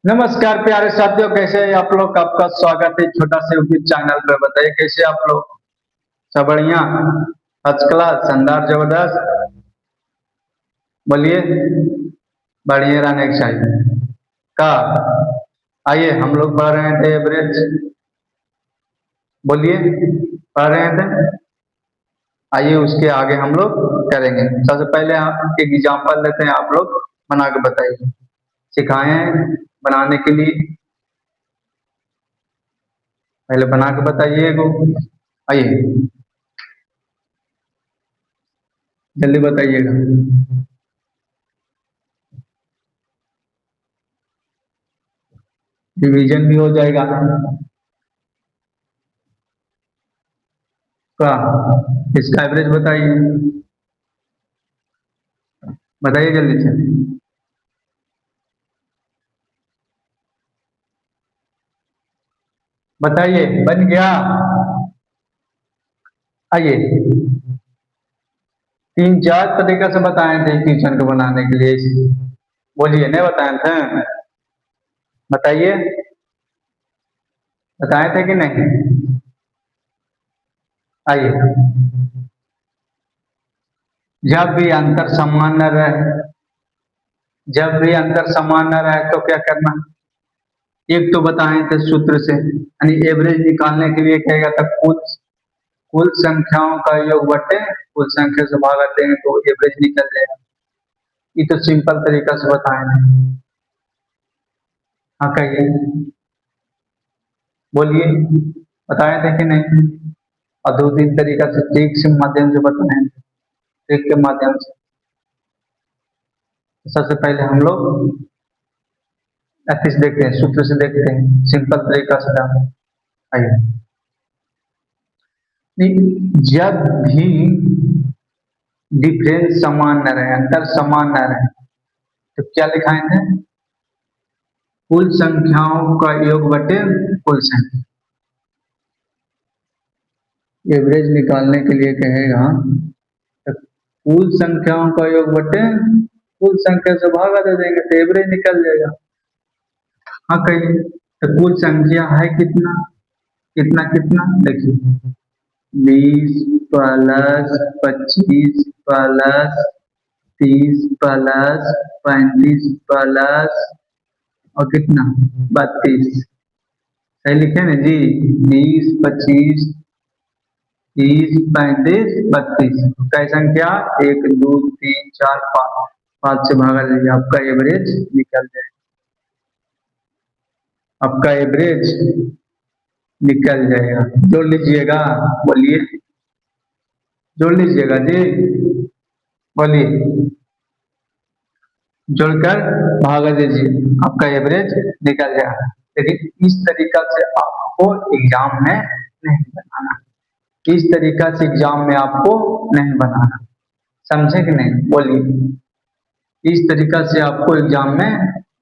नमस्कार प्यारे साथियों, कैसे हैं आप लोग। आपका स्वागत है छोटा से यूट्यूब चैनल पे। बताइए कैसे आप लोग। सब बढ़िया, फर्स्ट क्लास, शानदार, जबरदस्त। बोलिए, बढ़िया रहने की चाहिए का। आइए, हम लोग पढ़ रहे थे एवरेज। बोलिए, पढ़ रहे थे। आइए उसके आगे हम लोग करेंगे। सबसे पहले आप एक एग्जाम्पल लेते हैं, आप लोग बना के बताइए। सिखाए हैं बनाने के लिए, पहले बना के बताइए को। आइए जल्दी बताइएगा। डिवीजन भी हो जाएगा का। इसका एवरेज बताइए, बताइए जल्दी से। बताइए, बन गया। आइए, तीन चार तरीका से बताए थे क्वेश्चन को बनाने के लिए। बोलिए, नहीं बताए थे? बताइए, बताए थे कि नहीं? आइए, जब भी अंतर समान न रहे, जब भी अंतर समान न रहे तो क्या करना। एक तो बताए थे सूत्र से, यानी एवरेज निकालने के लिए कहेगा था कुल कुल संख्याओं का योग बटे कुल संख्या से भागा देंगे तो एवरेज निकल जाएगा। ये तो सिंपल तरीका से बताए हैं। हाँ कहिए, बोलिए, बताए थे कि नहीं? और दो तीन तरीका से ट्रिक से माध्यम से बताए हैं, ट्रिक के माध्यम से। सबसे पहले हम लोग ऐसे देखते हैं, सूत्र से देखते हैं, सिंपल तरीका से जाते हैं। आइए, जब भी डिफरेंस समान न रहे, अंतर समान न रहे, तो क्या लिखाए थे? कुल संख्याओं का योग बटे कुल संख्या। एवरेज निकालने के लिए कहेगा तो कुल संख्याओं का योग बटे कुल संख्या से भागा दे देंगे तो एवरेज निकल जाएगा। हाँ कहिए, तो कुल संख्या है कितना कितना कितना, देखिए 20 प्लस 25 प्लस 30 प्लस 35 प्लस और कितना 32। सही लिखे ना जी? 20 25 30 35 32 कई संख्या 1 2 3 4 5, 5 से भागा दीजिए, आपका एवरेज निकल जाए। आपका एवरेज निकल जाएगा। जोड़ लीजिएगा, बोलिए, जोड़ लीजिएगा जी, बोलिए। जोड़कर भागा दीजिए, आपका एवरेज निकल जाएगा। लेकिन इस तरीका से आपको एग्जाम में नहीं बनाना, इस तरीका से एग्जाम में आपको नहीं बनाना। समझे कि नहीं? बोलिए, इस तरीका से आपको एग्जाम में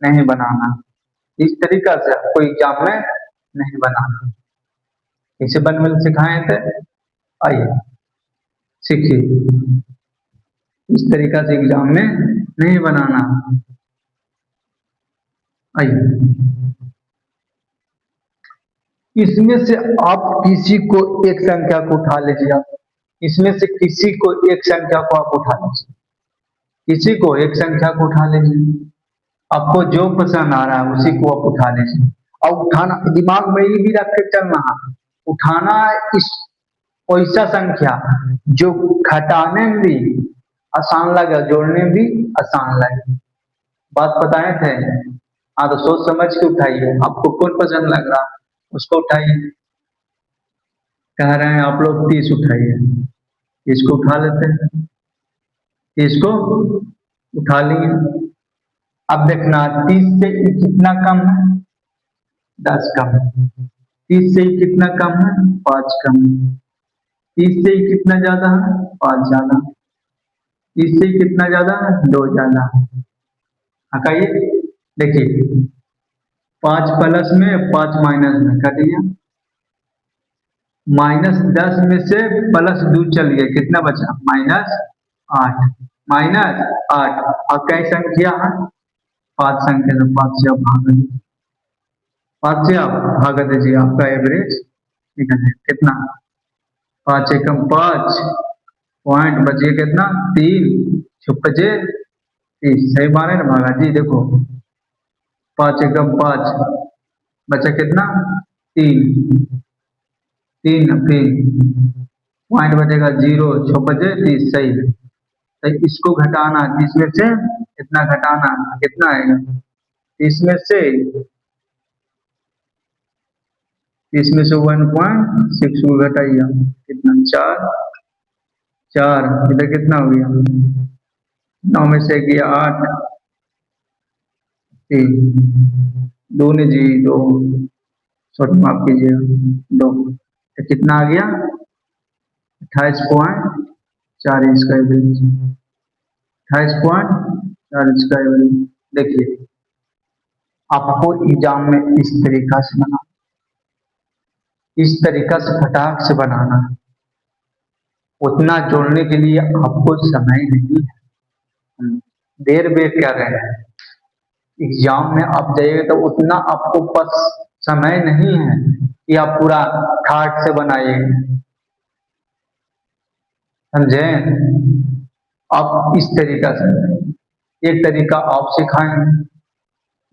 नहीं बनाना, इस तरीका से आपको एग्जाम में नहीं बनाना। इसे बनवल सिखाए थे, आइए सीखिए। इस तरीका से एग्जाम में नहीं बनाना। आइए, इसमें से आप किसी को एक संख्या को उठा लीजिए। आप इसमें से किसी को एक संख्या को आप उठा लीजिए, किसी को एक संख्या को उठा लीजिए। आपको जो पसंद आ रहा है उसी को आप उठा लीजिए। और उठाना दिमाग में ये भी रख के चलना है, उठाना इस ऐसा संख्या जो घटाने में भी आसान लगे, जोड़ने में भी आसान लगे। बात बताए थे। हाँ तो सोच समझ के उठाइए, आपको कौन पसंद लग रहा उसको उठाइए। कह रहे हैं आप लोग 30 उठाइए, इसको उठा लेते हैं, इसको उठा लिए। अब देखना 30 से कितना कम है, 10 कम है। 30 से कितना कम है, 5 कम है। 30 से कितना ज्यादा है, 5 ज्यादा। 30 से कितना ज्यादा है, 2 ज्यादा। हटाइए, देखिए 5 प्लस में 5 माइनस में कट गया, -10 में से +2 चल गया, कितना बचा, -8। -8 और कई संख्या है, 5 संख्या तो 5 से अब भाग गई। 5 से आप भागा दीजिए, आपका एवरेज निकल जाए कितना, 5 एकम 5, पॉइंट बचिए कितना 3, छुपचे 30, सही माने ना भागा जी। देखो 5 एकम 5 बचा कितना 3, 3 पॉइंट बचेगा 0, छुपचे 30, सही है। तो इसको घटाना 30 में से इतना घटाना, कितना आएगा 30 में से, 30 में से 1.6 को घटाइए कितना 4, 4 इधर कितना हो गया 9 में से गया 8, 3, 2 ने जी 2, शॉर्ट माफ कीजिएगा 2, तो कितना आ गया 28.4 इंच का एवरेज, 28.4 इंच का एवरेज। देखिए आपको एग्जाम में इस तरीका से बना, इस तरीका से फटाक से बनाना है, उतना जोड़ने के लिए आपको समय नहीं है, देर बेर क्या रहे हैं। एग्जाम में आप जाइएगा तो उतना आपको पास समय नहीं है कि आप पूरा ठाट से बनाइए, समझे। आप इस तरीका से, एक तरीका आप सिखाएंगे,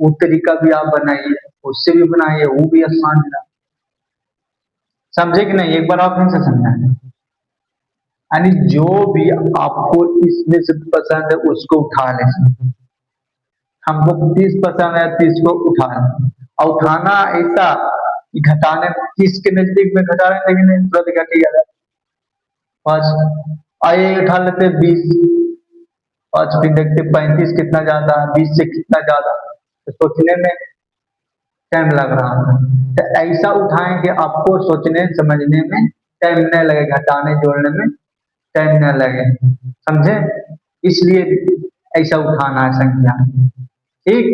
वो तरीका भी आप बनाइए, उससे भी बनाइए, वो भी आसान है, समझे कि नहीं। एक बार आप फिर से समझाएं, यानी जो भी आपको इसमें से पसंद है उसको उठा लें। हमको 30 पसंद है, 30 को उठा लें, और उठाना ऐसा कि घटाने 30 के नजदीक में घटा रहे हैं, लेकिन तुरंत घट ही जाएगा 5, आइए उठा लेते 20, 5 फिर देखते 35 कितना ज्यादा है, 20 से कितना ज्यादा, तो सोचने में टाइम लग रहा है। तो ऐसा उठाएं कि आपको सोचने समझने में टाइम न लगे, घटाने जोड़ने में टाइम न लगे, समझे। इसलिए ऐसा उठाना है संख्या, ठीक।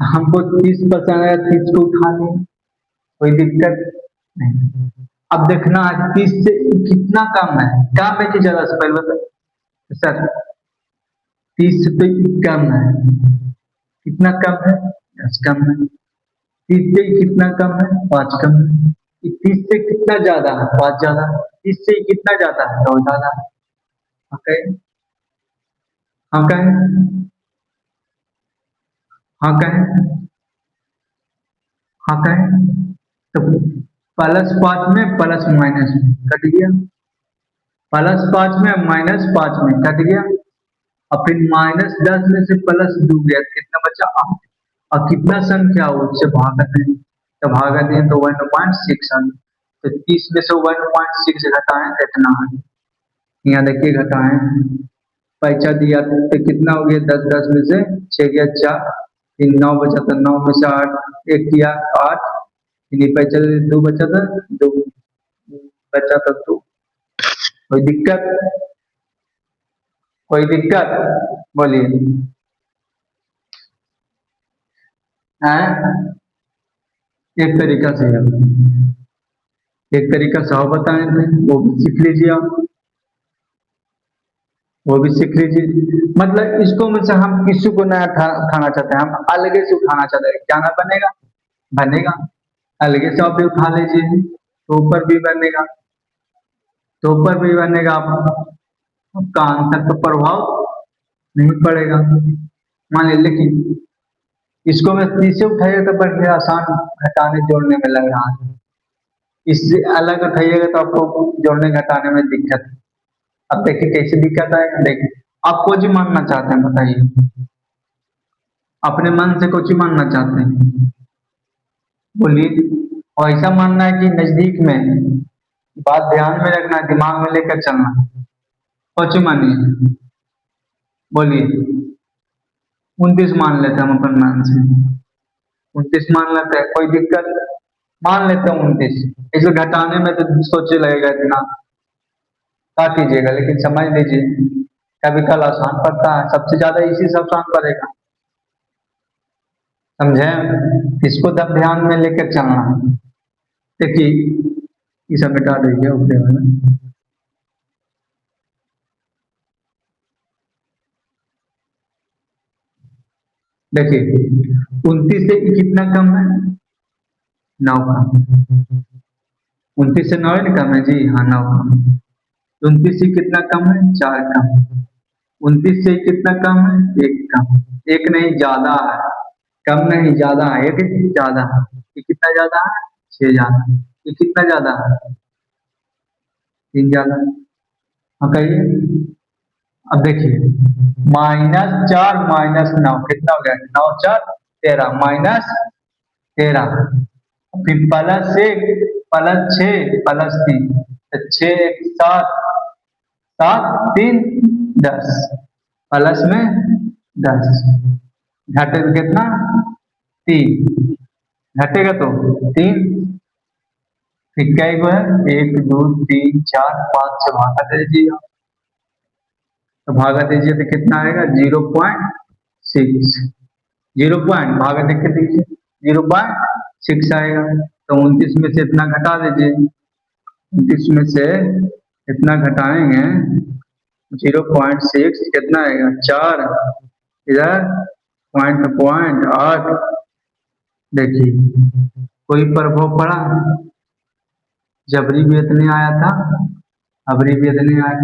हमको 30 पसंद है, 30 को उठा लें, कोई दिक्कत नहीं। अब देखना है 30 से कितना कम है, कम है कि ज्यादा, से पहले बता सर। 30 से तो कम है, कितना कम है 10 कम है। 30 से कितना कम है 5 कम है। 30 से कितना ज्यादा है 5 ज्यादा है। 30 से कितना ज्यादा है 9 ज्यादा है। हाँ कहें, हाँ कहें, हाँ कहें, हाँ कहें। तो +5 में प्लस माइनस में कट गया, +5 में -5 में कट गया, और फिर -10 में से +2 गया, कितना बचा 8, और कितना संख्या उससे भागत है, तो भागत है तो 1.6 आ गया। तो 30 में से 1.6 घटाएं तो इतना आ गया, यहाँ देखिए घटाएं, पैसा दिया तो कितना हो गया 10, 10 में से 6 गया 4, फिर 9 बचा तो 9 में से 8, 1 किया 8, फिर पैसा 2 बचा था 2, बचा था 2। कोई दिक्कत, कोई दिक्कत बोलिए, हैं। एक तरीका से है, एक तरीका से और बताए थे, वो भी सीख लीजिए आप, वो भी सीख लीजिए। मतलब इसको में से हम किसी को नया उठाना चाहते हैं, हम अलगे से उठाना चाहते हैं, क्या ना बनेगा, बनेगा अलगे से आप भी उठा लीजिए, तो ऊपर भी बनेगा, तो ऊपर भी बनेगा, आपका आंसर पर प्रभाव नहीं पड़ेगा। मान लीजिए, लेकिन इसको मैं 30 से उठाइएगा तो बढ़िया आसान घटाने जोड़ने में लग रहा है, इससे अलग उठाइएगा तो आपको जोड़ने घटाने में दिक्कत है। अब देखिए कैसे दिक्कत आएगा, देखिए आप कुछ मानना चाहते हैं बताइए, अपने मन से कुछ मानना चाहते हैं, बोलिए। और ऐसा मानना है कि नजदीक में, बात ध्यान में रखना, दिमाग में लेकर चलना, कुछ मानिए, बोलिए। 29 मान लेते हैं हम अपन मान से, 29 मान लेते हैं, कोई दिक्कत, मान लेते हैं 29। इसे घटाने में तो सोचे लगेगा इतना, क्या कीजिएगा, लेकिन समझ लीजिए कभी कल आसान पड़ता है, सबसे ज्यादा इसी से आसान पड़ेगा, समझे। इसको तब ध्यान में लेकर चलना है। देखिए इसे मिटा दीजिए ऊपर वाला, देखिए 29 से कितना कम है, 9 कम। 29 से 9 ही कम है जी, हाँ 9 कम। 29 से कितना कम है, 4 कम। 29 से कितना कम है, 1 कम। एक नहीं ज्यादा है, कम नहीं ज्यादा है, एक ज्यादा है। ये कितना ज्यादा है, 6 ज्यादा है। ये कितना ज्यादा है, 3 ज्यादा है। हाँ कहिए। अब देखिए -4 -9 कितना हो गया, 9 4 13 -13। फिर +1 +6 +3, तो 6 1 7 7 3 10, प्लस में 10, घटे तो कितना, 3, घटेगा तो 3। फिर क्या गो है, 1 2 3 4 5 से भागा दीजिए, तो भागा दीजिए तो कितना आएगा, 0.6। 0 पॉइंट भागा देख के दीजिए, 0.6 आएगा। तो 29 में से इतना घटा दीजिए, 29 में से इतना घटाएंगे 0.6 कितना आएगा, 4, इधर पॉइंट पॉइंट 8। देखिए कोई प्रभाव पड़ा, जबरी वेद नहीं आया था, अबरी वेद नहीं आया,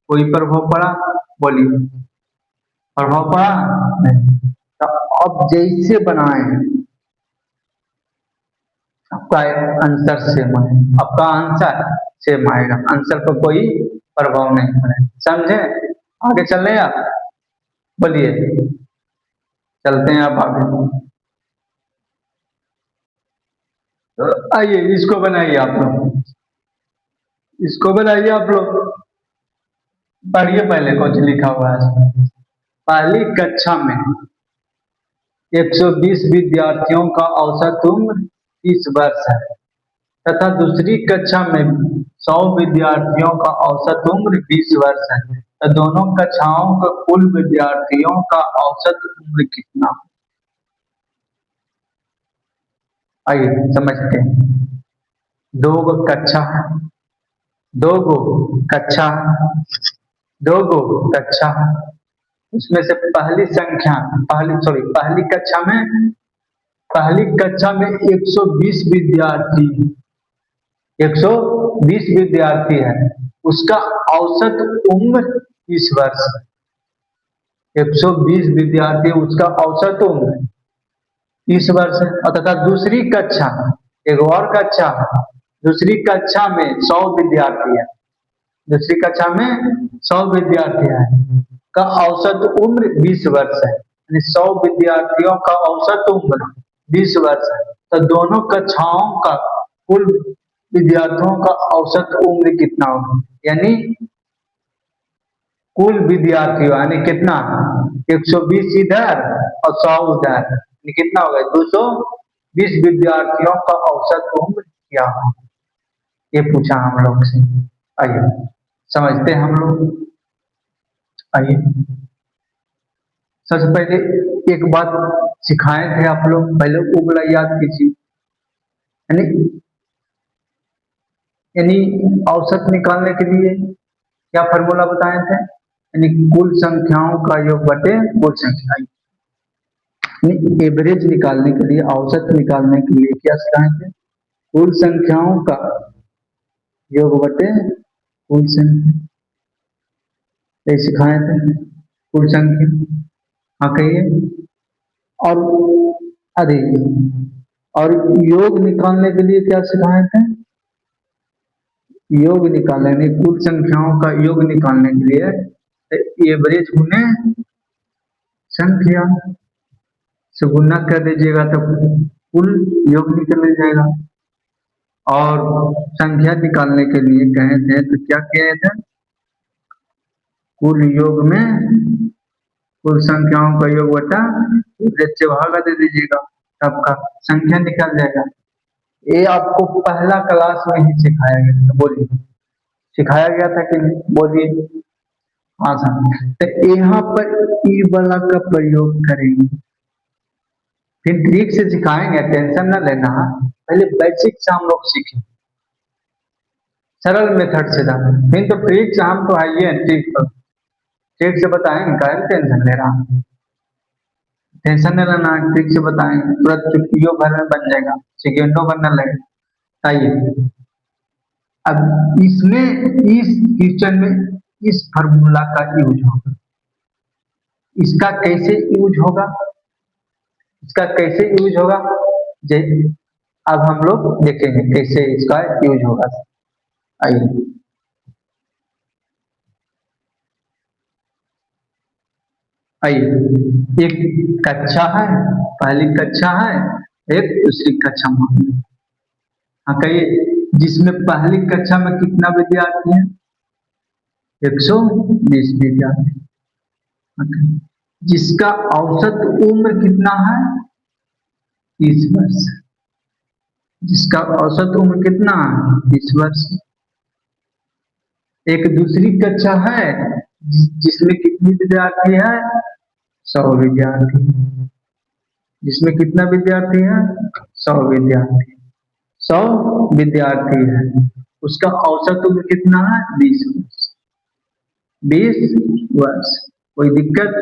कोई प्रभाव पड़ा, बोलिए प्रभाव पड़ा नहीं। तो अब जैसे बनाए आपका आंसर सेम है, आपका आंसर सेम आएगा, आंसर पर कोई प्रभाव नहीं पड़ेगा, समझे। आगे चल रहे आप, बोलिए चलते हैं आप आगे। तो आइए इसको बनाइए आप लोग, इसको बनाइए आप लोग, पढ़िए पहले कुछ लिखा हुआ है इसमें। पहली कक्षा में 120 विद्यार्थियों का औसत उम्र 30 वर्ष है तथा दूसरी कक्षा में 100 विद्यार्थियों का औसत उम्र 20 वर्ष है, तो दोनों कक्षाओं का कुल विद्यार्थियों का औसत उम्र कितना। आइए समझते हैं। दो गो कक्षा है, दो गो कक्षा है, दो गो कक्षा है, उसमें से पहली संख्या, पहली कक्षा में 120 विद्यार्थी, 120 विद्यार्थी है, उसका औसत उम्र 30 वर्ष है। 120 विद्यार्थी, उसका औसत उम्र 30 वर्ष है। और तथा दूसरी कक्षा, एक और कक्षा है, दूसरी कक्षा में 100 विद्यार्थी है, दूसरी कक्षा में 100 विद्यार्थी है, का औसत उम्र 20 वर्ष है, यानी 100 विद्यार्थियों का औसत उम्र 20 वर्ष है, तो दोनों कक्षाओं का कुल विद्यार्थियों का औसत उम्र कितना होगा, यानी कुल विद्यार्थियों यानी कितना, 120 इधर और 100 उधर, यानी कितना होगा, 220 विद्यार्थियों का औसत उम्र क्या होगा, ये पूछा हम लोग से। आइए समझते हैं हम लोग। आइए सबसे पहले एक बात सिखाए थे आप लोग, पहले वो वाला याद कीजिए, यानी यानी औसत निकालने के लिए क्या फॉर्मूला बताए थे, यानी कुल संख्याओं का योग बटे कुल संख्या, यानी एवरेज निकालने के लिए, औसत निकालने के लिए क्या सिखाए थे, कुल संख्याओं का योग बटे कुल संख्या, ये सिखाए थे कुल संख्या। हाँ कहिए। और अधिक, और योग निकालने के लिए क्या सिखाए थे, योग निकालने, कुल संख्याओं का योग निकालने के लिए एवरेज गुने संख्या से गुना कर दीजिएगा तो कुल योग निकल जाएगा। और संख्या निकालने के लिए कहे थे तो क्या किए थे, कुल योग में कुल संख्याओं का योग बटा एवरेज से भागा दे दीजिएगा, आपका संख्या निकल जाएगा। ये आपको पहला क्लास में ही सिखाया गया था, बोलिए सिखाया गया था कि नहीं, बोलिए। हाँ सर, तो यहाँ पर ई वाला का प्रयोग करेंगे, फिर ट्रिक से सिखाएंगे, टेंशन ना लेना, पहले बेसिक से हम लोग सीखें, सरल मेथड से था, फिर तो ट्रिक से हम तो आइए ट्रिक पर, ट्रिक से बताएंगे, क्या टेंशन ले रहा, टेंशन नहीं लेना, ट्रिक से बताएंगे, तुरंत चुटकियों भर में बन जाएगा, सेकेंडों बनने लगेगा। आइए अब इसमें इस क्वेश्चन में इस फार्मूला का यूज होगा। इसका कैसे यूज होगा, इसका कैसे यूज होगा, अब हम लोग देखेंगे कैसे इसका यूज होगा। आइए आइए एक कक्षा है, पहली कक्षा है, एक दूसरी कक्षा में। हाँ कहिए, जिसमें पहली कक्षा में कितना विद्यार्थी है? 120 विद्यार्थी। Okay. जिसका औसत उम्र कितना है? 30 वर्ष। जिसका औसत उम्र कितना है? 30 वर्ष। एक दूसरी कक्षा है जिसमें कितनी विद्यार्थी है? 100 विद्यार्थी। जिसमें कितना विद्यार्थी है? 100 विद्यार्थी। 100 विद्यार्थी है, उसका औसत उम्र कितना है? 20 वर्ष। 20 वर्ष, कोई दिक्कत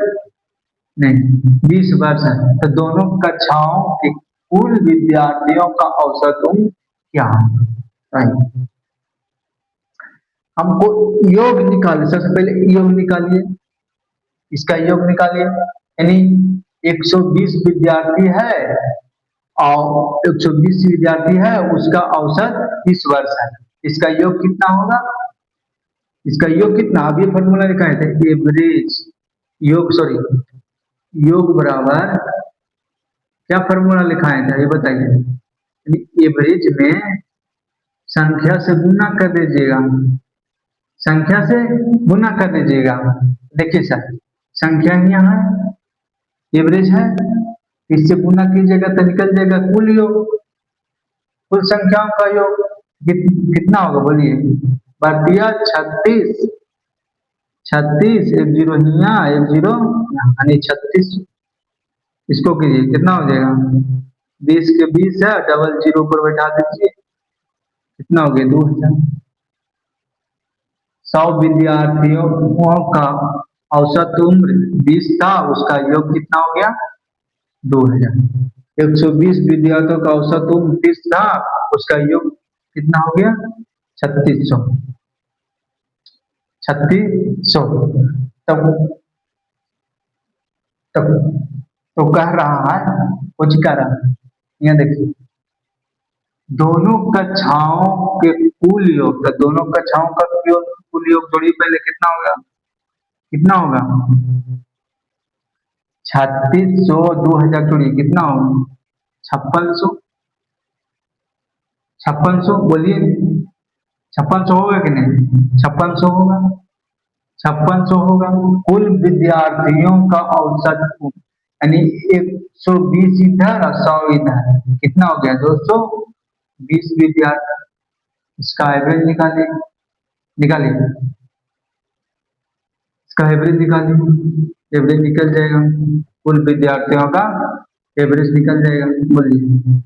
नहीं, 20 वर्ष है। तो दोनों कक्षाओं के कुल विद्यार्थियों का औसत उम्र क्या है? हमको योग निकाले, सबसे पहले योग निकालिए, इसका योग निकालिए। यानी 120 विद्यार्थी है और 120 विद्यार्थी है, उसका औसत 30 वर्ष है। इसका योग कितना होगा? इसका योग कितना, अब ये फॉर्मूला लिखा थे, एवरेज योग, सॉरी योग बराबर क्या फॉर्मूला लिखा था ये बताइए। एवरेज में संख्या से गुना कर दीजिएगा, संख्या से गुना कर दीजिएगा। देखिए सर, संख्या यहाँ है, एवरेज है, इससे गुना कीजिएगा तो निकल जाएगा कुल योग, कुल संख्याओं का योग कितना होगा बोलिए? बढ़िया 36, 36, एक जीरो यहाँ, एक जीरो यानी 36। इसको कीजिए, कितना हो जाएगा? 20 के 20 है, डबल जीरो पर बैठा दीजिए, कितना हो गया? 2000। 100 विद्यार्थियों का औसत उम्र 20 था, उसका योग कितना हो गया? 2000। 120 विद्यार्थियों का औसत उम्र 30 था, उसका योग कितना हो गया? 3600। 3600। तब तब तो कह रहा है, कुछ कह रहा है, यहाँ देखिए, दोनों कक्षाओं के कुल योग, तो दोनों कक्षाओं का कुल योग जोड़िए पहले, कितना होगा? कितना होगा? 3600 2000 जोड़िए, कितना होगा? 5600। 5600 बोलिए, 5600 होगा कि नहीं? 5600 होगा, 5600 होगा। कुल विद्यार्थियों का औसत यानी 120 इधर और 100 इधर, कितना हो गया? 220 विद्यार्थी। इसका एवरेज निकालिए, निकालिए, इसका एवरेज निकालिए, एवरेज निकल जाएगा, कुल विद्यार्थियों का एवरेज निकल जाएगा। बोलिए,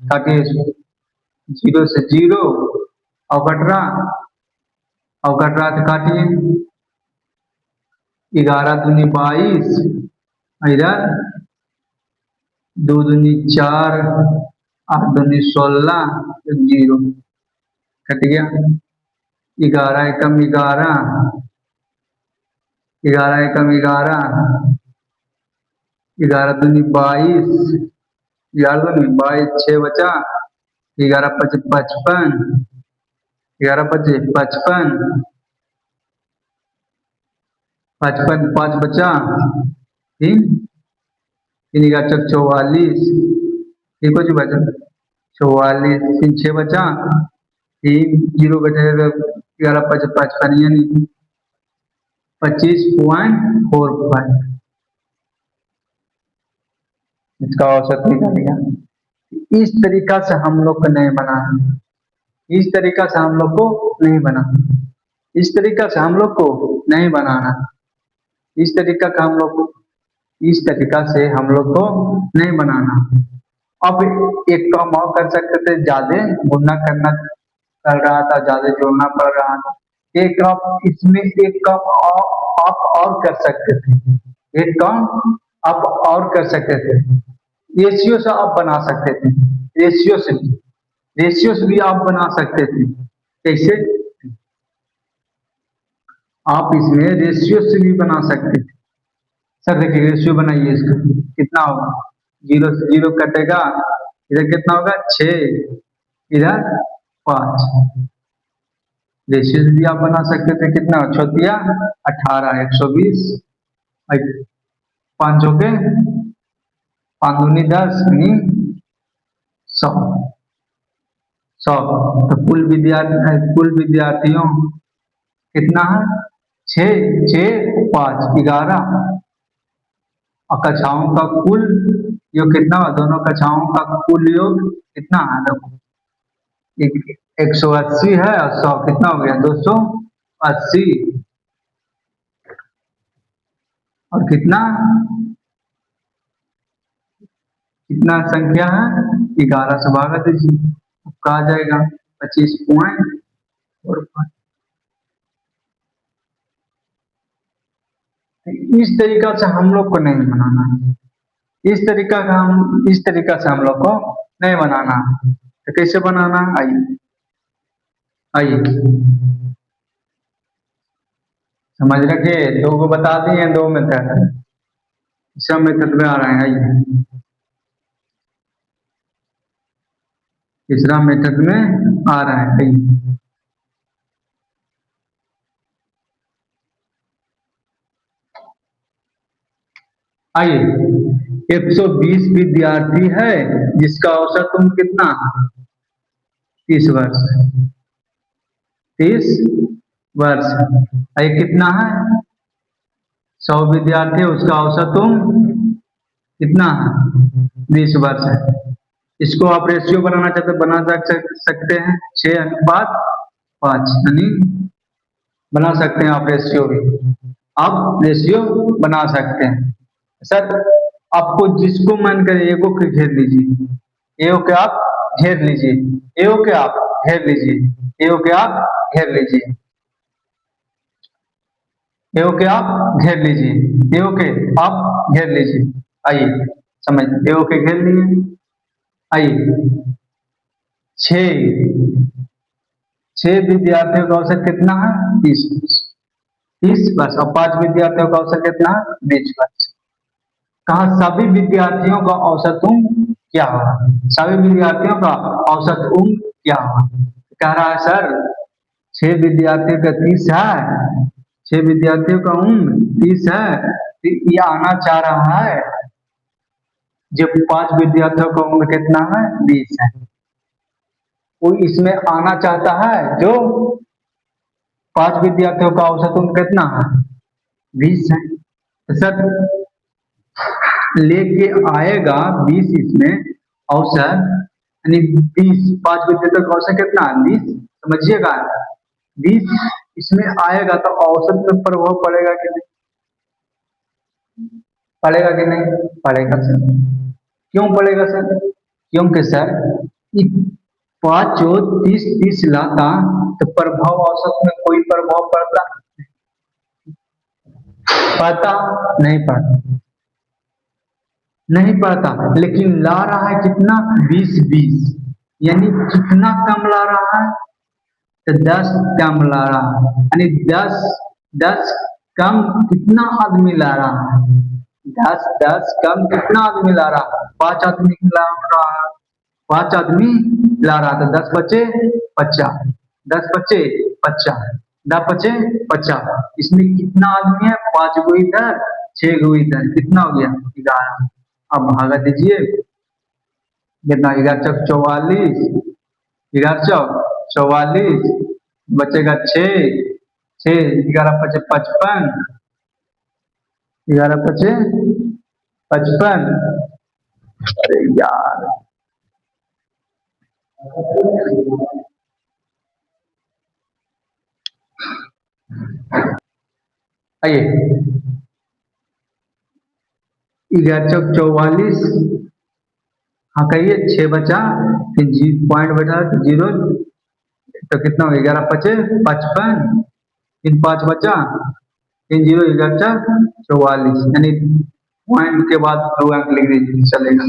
काटिए इसको, 0 से 0 और कट रहा, और कट रहा तो काटिए। 11 दूनी 22, इधर 2 दूनी 4, 8 दूनी 16, 0 कट गया। 11 एकम 11, 11 एकम 11, 11 दूनी 22, 11 दूनी 22, 6 बचा, 11 पचे 55, 11 पचे 55, 55 5 बचा, 3 3 11 44, ठीक हो जी बचा 44, 3 6 बचा, 3 जीरो बचेगा, 11 5 55 यानी 25.45 इसका औसत निकालेगा। इस तरीका से हम लोग को नहीं बनाना, इस तरीका से हम लोग को नहीं बनाना, इस तरीका से हम लोग को नहीं बनाना, इस तरीका का हम लोग, इस तरीका से हम लोग को नहीं बनाना। अब एक काम और कर सकते थे, ज्यादा गुना करना कर रहा था, ज्यादा जोड़ना पड़ रहा था, एक काम इसमें, एक काम आप और कर सकते थे, एक काम आप और कर सकते थे। रेशियो से आप बना सकते थे, रेशियो से भी आप बना सकते थे। कैसे? आप इसमें रेशियो से भी बना सकते थे। सर देखिए रेशियो बनाइए इसका, कितना होगा? जीरो से जीरो कटेगा, इधर कितना होगा? 6, इधर 5। रेशियो से भी आप बना सकते थे। कितना? चौथिया 18, 120, 5 के 5 दूनी 10, 100। तो कुल विद्यार्थियों कितना है? 6, 6, 5, 11। और कक्षाओं का कुल योग कितना हुआ? दोनों कक्षाओं का कुल योग कितना है? देखो 180 है और 100 कितना हो गया? 280। और कितना कितना संख्या है? 11 से भागा दीजिए, कहा जाएगा 25.45। इस तरीका से हम लोग को नहीं बनाना है, इस तरीका से हम लोग को नहीं बनाना है। तो कैसे बनाना? आइए आइए समझ रखिए। 2 को बता दिए, 2 मेथड, सब मेथड में आ रहे हैं। आइए तीसरा मेथड में आ रहा है। आइए 120 विद्यार्थी है जिसका औसत उम्र कितना? 30 वर्ष। 30 वर्ष। ये कितना है? 100 विद्यार्थी, उसका औसत उम्र कितना है? 20 वर्ष है। इसको आप रेशियो बनाना चाहते बना सकते हैं, 6:5, यानी बना सकते हैं आप रेशियो भी, आप रेशियो बना सकते हैं। सर आपको जिसको मन करे एको के घेर लीजिए, एको के आप घेर लीजिए, एको के आप घेर लीजिए, एको के आप घेर लीजिए, एको के आप घेर लीजिए, एको के आप घेर लीजिए। आइए समझ, एको के घेर लिए। आइए 6 विद्यार्थियों का औसत कितना है? 30 वर्ष। और 5 विद्यार्थियों का औसत कितना है? 20 वर्ष। कहा सभी विद्यार्थियों का औसत उम्र क्या होगा? सभी विद्यार्थियों का औसत उम्र क्या होगा? कह रहा है सर 6 विद्यार्थियों का 30 है, 6 विद्यार्थियों का उम्र 30 है, तो ये आना चाह रहा है जब 5 विद्यार्थियों का उम्र कितना है? 20 है। कोई इसमें आना चाहता है जो 5 विद्यार्थियों का औसत उम्र कितना है? 20 है। तो सर लेके आएगा 20 इसमें औसत, यानी 20, 5 विद्यार्थियों का औसत कितना है? 20। समझिएगा 20 इसमें आएगा तो औसत में प्रभाव पड़ेगा कि नहीं? पड़ेगा कि नहीं? पड़ेगा सर। क्यों पड़ेगा सर? क्योंकि सर 5 जो 30 लाता तो प्रभाव औसत में कोई प्रभाव पड़ता? पड़ता? नहीं पड़ता, नहीं पड़ता। लेकिन ला रहा है कितना? 20, यानी कितना कम ला रहा है? तो 10 कम ला रहा है, यानी 10 कम कितना आदमी ला रहा है? 10 कम कितना आदमी ला रहा है? 5 आदमी ला रहा है, 5 आदमी ला रहा था। 10 बचे 50, 10 बचे 50, 10 बचे 50। इसमें कितना आदमी है? 5 गो इधर, 6 गो इधर, कितना हो गया? 11। अब भागा दीजिए, कितना? 11 चौक 44, 11 चौक 44, बचेगा 6, 11 पचे 55, 11 पचे 55। अरे यार आइए 11 चौक 44, हाँ कहिए 6 बचा, फिर पॉइंट बचा तो 0, तो कितना हो गया? 11 पचे 55, फिर 5 बचा, फिर 0, 11 44, यानी पॉइंट के बाद 2 अंक लिख दीजिए चलेगा।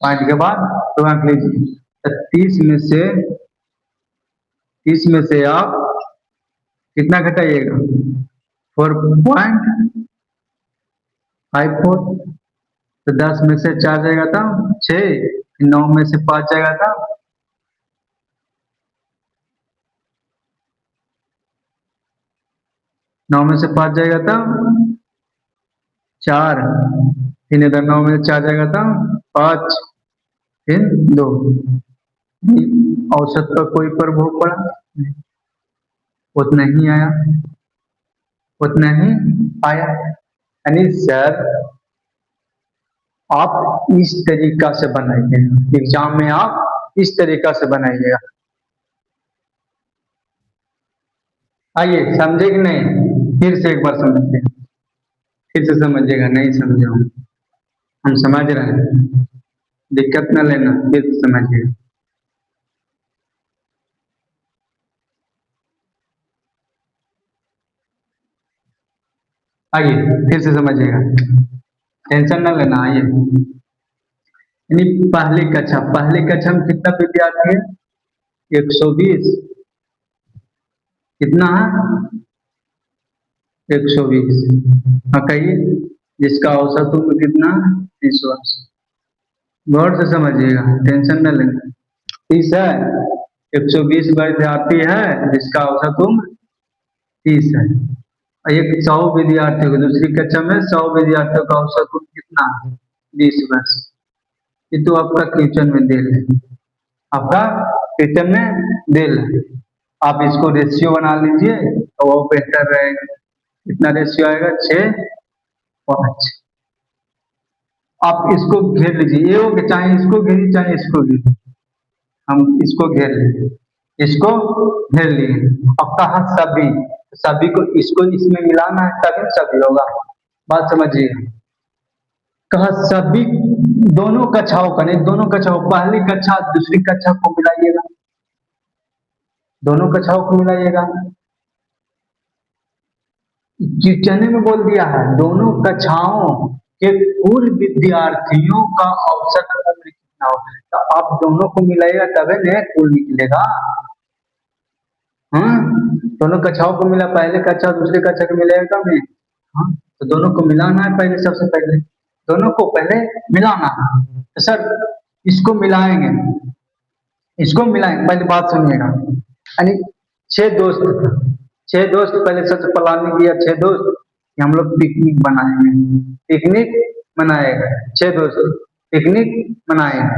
पॉइंट के बाद तो अंक लीजिए। तो 30 में से आप कितना घटाइएगा? 4.54। तो 10 में से 4 जाएगा था 6, 9 में से 5 जाएगा था 9 में से 5 जाएगा था 4, फिर इधर 9 में से 4 जाएगा था 5, फिर 2। औसत पर कोई प्रभाव पड़ा? उतना ही आया, उतना ही आया। यानी सर आप इस तरीका से बनाइएगा, एग्जाम में आप इस तरीका से बनाइएगा। आइए, समझे कि नहीं? फिर से एक बार समझिए, फिर से समझिएगा। नहीं समझे हो, हम समझ रहे हैं, दिक्कत न लेना, फिर से समझिएगा। आइए फिर से समझिएगा, टेंशन न लेना। आइए, यानी पहली कक्षा में कितना विद्यार्थी है? 120। कितना है? 120। हाँ कहिए, जिसका औसत उम्र कितना? 380। गौर से समझिएगा, टेंशन न लेना। 30 है, 120 विद्यार्थी है जिसका औसत उम्र 30 है। एक 100 विद्यार्थियों को, दूसरी कक्षा में 100 विद्यार्थियों का औसत उम्र कितना? 20 वर्ष। ये तो आपका क्वेश्चन में दे है, आपका क्वेश्चन में दे है। आप इसको रेशियो बना लीजिए तो वो बेहतर रहेगा। कितना रेशियो आएगा? 6:5। आप इसको घेर लीजिए, ये हो कि चाहे इसको घेरिए चाहे इसको घेरिए, हम इसको घेर लेंगे, इसको घेर लिए। अब कहा सभी, सभी को इसको इसमें मिलाना है तभी सभी होगा। बात समझिए। कहा सभी दोनों कक्षाओं का, नहीं दोनों कक्षाओं, पहली कक्षा दूसरी कक्षा को मिलाइएगा, दोनों कक्षाओं को मिलाइएगा। चने में बोल दिया है दोनों कक्षाओं के कुल विद्यार्थियों का औसत उम्र कितना हो, तो आप दोनों को मिलाइएगा तभी न कुल निकलेगा। हाँ, दोनों कक्षाओं को मिला, पहले कक्षा दूसरे कक्षा को मिलाएगा नहीं। हाँ, तो दोनों को मिलाना है पहले, सबसे पहले दोनों को पहले मिलाना है। तो सर इसको मिलाएंगे, इसको मिलाएंगे, पहले बात सुनिएगा। यानी 6 दोस्त थे, 6 दोस्त, पहले सबसे प्लानिंग किया 6 दोस्त कि हम लोग पिकनिक बनाएंगे, पिकनिक मनाएगा। 6 दोस्त पिकनिक मनाएंगे।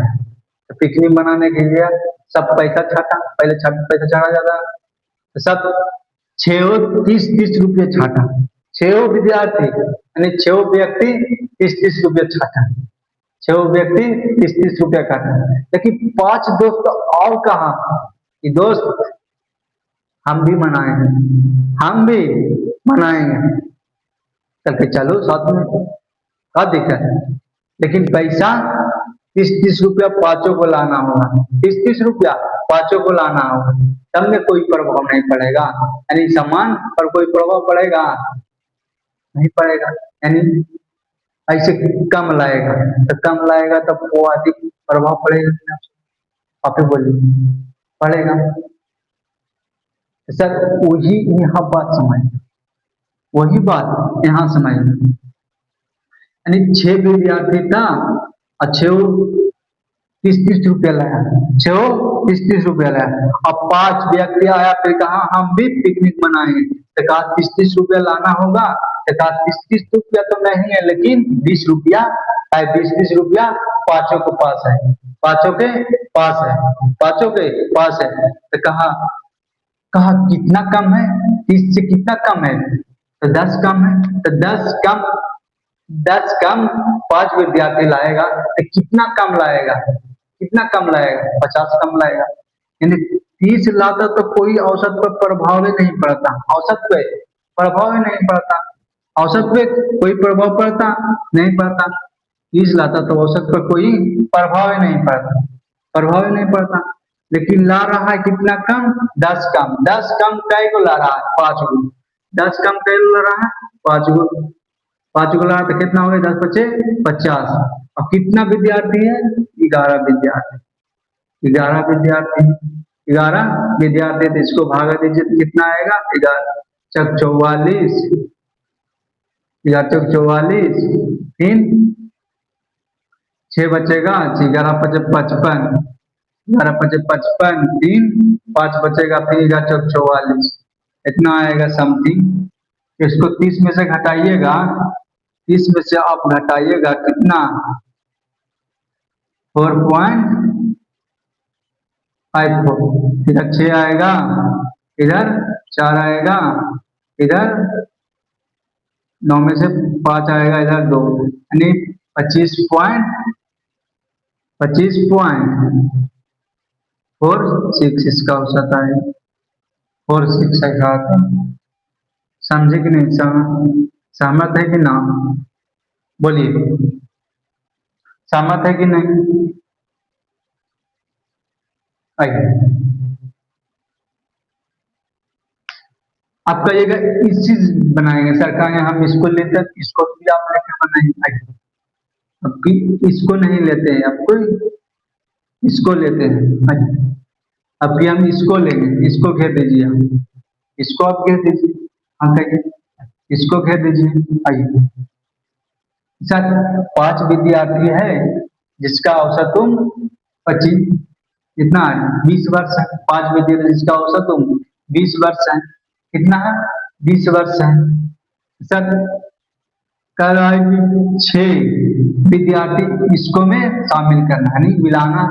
तो पिकनिक मनाने के लिए सब पैसा छाटा, पहले पैसा छाटा जाता है। तो सब 6 30 रुपये छाटा, 6 विद्यार्थी यानी 6 व्यक्ति 30 रुपये छाटा, 6 व्यक्ति 30 रुपया काटा। लेकिन 5 दोस्त और कहा कि दोस्त हम भी मनाएंगे, हम भी मनाएंगे, करके चलो साथ में, क्या दिक्कत है? लेकिन पैसा 30 रुपया पांचों को लाना होगा, 30 रुपया पांचों को लाना होगा, तब में कोई प्रभाव नहीं पड़ेगा। यानी सामान पर कोई प्रभाव पड़ेगा नहीं पड़ेगा। यानी ऐसे कम लाएगा तो कम लाएगा तो वो अधिक प्रभाव पड़ेगा, आप ही बोलिए, पड़ेगा। सर वही यहाँ बात समझ, वही बात यहाँ समझ। यानी 6 विद्यार्थी था और 6 30 रुपया लाया, 6 30 रुपया लाया। अब 5 व्यक्ति आया, फिर कहा हम भी पिकनिक मनाएंगे, तो कहा 30 रुपया लाना होगा, तो कहा 30 रुपया तो नहीं है लेकिन 20 रुपया है, 20 रुपया पांचों के पास है, पांचों के पास है, पांचों के पास है। तो कहा कहा कितना कम है? 30 से कितना कम है? तो 10 कम है। तो 10 कम 5 विद्यार्थी लाएगा तो कितना कम लाएगा? कितना कम लाएगा? 50 कम लाएगा। यानी 30 लाता तो कोई औसत पर प्रभाव ही नहीं पड़ता, औसत पे प्रभाव ही नहीं पड़ता, औसत पे कोई प्रभाव पड़ता नहीं पड़ता। 30 लाता तो औसत पर कोई प्रभाव ही नहीं पड़ता, प्रभाव ही नहीं पड़ता। लेकिन ला रहा है कितना कम? 10 कम। 10 कम कै को ला रहा है? 5 को। 10 कम कै ला रहा है? 5 को। 5 को ला तो कितना हो गया? 10 × 5 = 50। और कितना विद्यार्थी है? 11 विद्यार्थी, 11 विद्यार्थी तो इसको भागा दीजिए तो कितना आएगा, 11 चक 44, 11 चक 44, फिर 6 बचेगा, 11 पचे 55, 11 पचे 55, तीन 5 बचेगा, फिर 11 चौक 44, इतना आएगा समथिंग। इसको 30 में से घटाइएगा, 30 में से आप घटाइएगा कितना, 4.54, इधर 6 आएगा, इधर 4 आएगा, इधर 9 में से 5 आएगा, इधर 2, यानी 25.46 इसका औसत आएगा, 46 ऐसा आता है। समझे कि नहीं, सहमत है कि ना, बोलिए सहमत है कि नहीं। आइए आप कहिएगा इस चीज बनाएंगे सर, कहेंगे हम इसको लेते हैं, इसको भी आप लेके बनाएंगे, अब इसको नहीं लेते हैं, आपको इसको लेते हैं, अब भी हम इसको लेंगे, इसको घेर दीजिए, इसको आप घेर दीजिए, हम कहेंगे इसको घेर दीजिए। आइए सर, 5 विद्यार्थी है जिसका औसत उम्र 25 कितना है, 20 वर्ष है। 5 विद्यार्थी जिसका औसत उम्र 20 वर्ष है, कितना है, 20 वर्ष है। सर कह रहा है कि 6 विद्यार्थी इसको में शामिल करना है, नहीं मिलाना,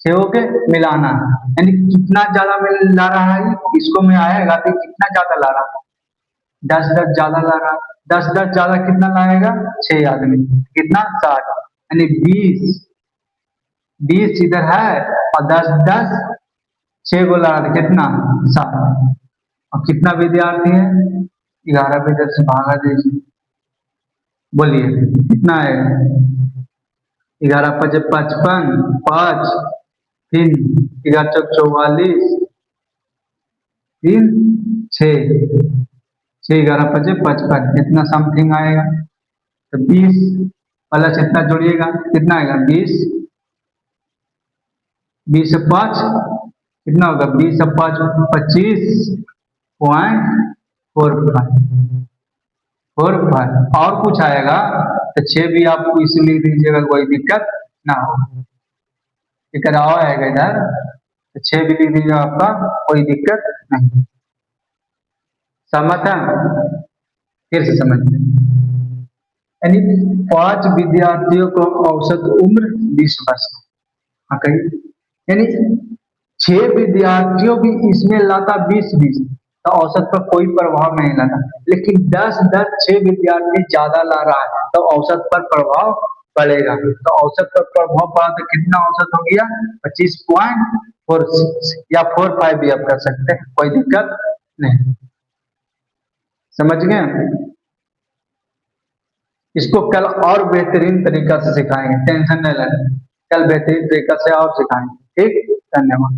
6 के मिलाना, यानी कितना ज्यादा ला रहा है, इसको में आएगा तो कितना ज्यादा ला रहा है, 10 ज्यादा ला रहा है, 10 ज्यादा कितना लाएगा, 6 आदमी, कितना 60, यानी 20 इधर है और 10 6 को ला रहा है, कितना 60, और कितना विद्यार्थी है, 11 विद्यार्थी से भागा दीजिए, बोलिए कितना है, 11 पचे 55, 5, फिर 11 चौक 44, फिर 6 11 पचे 55, कितना समथिंग आएगा, तो 20 प्लस इतना जोड़िएगा, कितना आएगा, 20 से 5 कितना होगा, 20 से 5 25.45, और कुछ आएगा तो 6 भी आपको इसलिए दीजिएगा, कोई दिक्कत ना हो, इधर आओ आएगा इधर, तो 6 भी लिख दीजिएगा, आपका कोई दिक्कत नहीं। सहमत है, फिर से समझिए, यानी 5 विद्यार्थियों को औसत उम्र 20 वर्ष, हाँ कहिए, यानी 6 विद्यार्थियों भी इसमें लाता 20 तो औसत पर कोई प्रभाव नहीं लाता, लेकिन 10 6 विद्यार्थी ज्यादा ला रहा है तो औसत पर प्रभाव पड़ेगा, तो औसत पर प्रभाव पड़ा तो कितना औसत हो गया, 25.46 या 45 भी आप कर सकते हैं, कोई दिक्कत नहीं। समझ गए, इसको कल और बेहतरीन तरीका से सिखाएंगे, टेंशन नहीं लेना, कल बेहतरीन तरीका से और सिखाएंगे, ठीक, धन्यवाद।